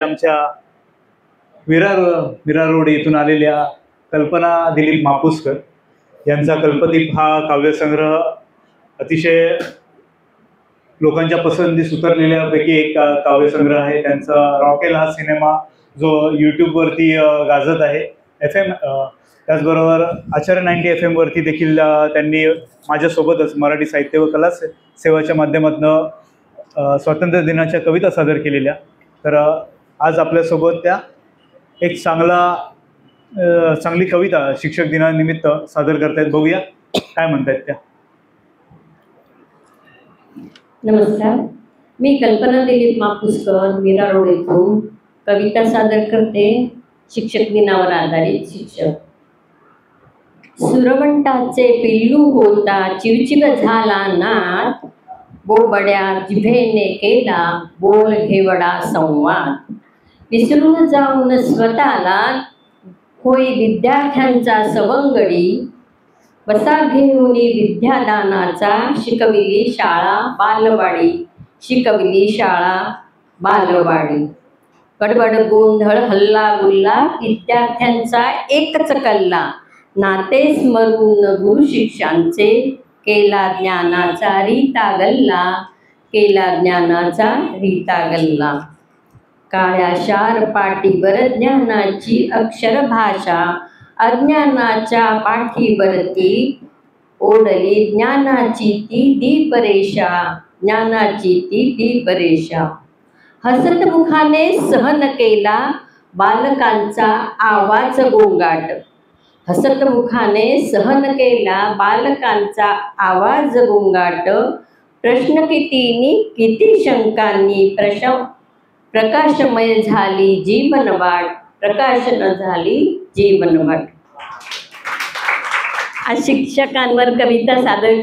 आमच्या विरार रोड येथून आलेल्या कल्पना दिलीप मापुसकर यांचा कल्पदीप हा काव्यसंग्रह अतिशय लोकांच्या पसंतीस उतरलेल्यापैकी एक काव्यसंग्रह आहे। त्यांचा रॉकेल हा सिनेमा जो यूट्यूबवरती गाजत आहे। FM त्याचबरोबर आचार्य 90 FM वरती देखील त्यांनी माझ्यासोबतच मराठी साहित्य व कला सेवाच्या माध्यमातून स्वातंत्र्य दिनाच्या कविता सादर केलेल्या। तर आज आपल्यासोबत त्या एक चांगली कविता शिक्षक दिनानिमित्त सादर करतायत। बघूया काय म्हणतायत त्या। नमस्कार, मी कल्पना दिलीप मापुसकर विरार रोड येथून कविता सादर करते। शिक्षक दिनावर आधारित शिक्षक। सुरवंटाचे पिल्लू होता चिवचिव झाला नाद, बोबड्या जिभेने केला बोल घेवडा संवाद। विसरून जाऊन स्वतःला होई विद्यार्थ्यांचा सवंगडी, वसा घेऊन विद्यादानाचा शिकविली शाळा बालवाडी, शिकविली शाळा बालवाडी। गडबड गोंधळ हल्ला गुल्ला विद्यार्थ्यांचा एकच कल्ला, नाते स्मरून गुरु शिष्यांचे केला ज्ञानाचा रीता गल्ला, केला ज्ञानाचा रीता गल्ला। काळ्या शार पाटीवर ज्ञानाची अक्षर भाषा, अज्ञानाच्या पाठीवरती ओढली ज्ञानाची ती दीपरेषा, ज्ञानाची ती दीपरेषा। हसत मुखाने सहन केला बालकांचा आवाज गोंगाट, हसत मुखाने सहन केला बालकांचा आवाज गोंगाट। प्रश्न कितीनी किती शंकांनी प्रकाशमय झाली जीवनवाट, प्रकाशन झाली जीवनवाट। आज शिक्षकांवर कविता सादर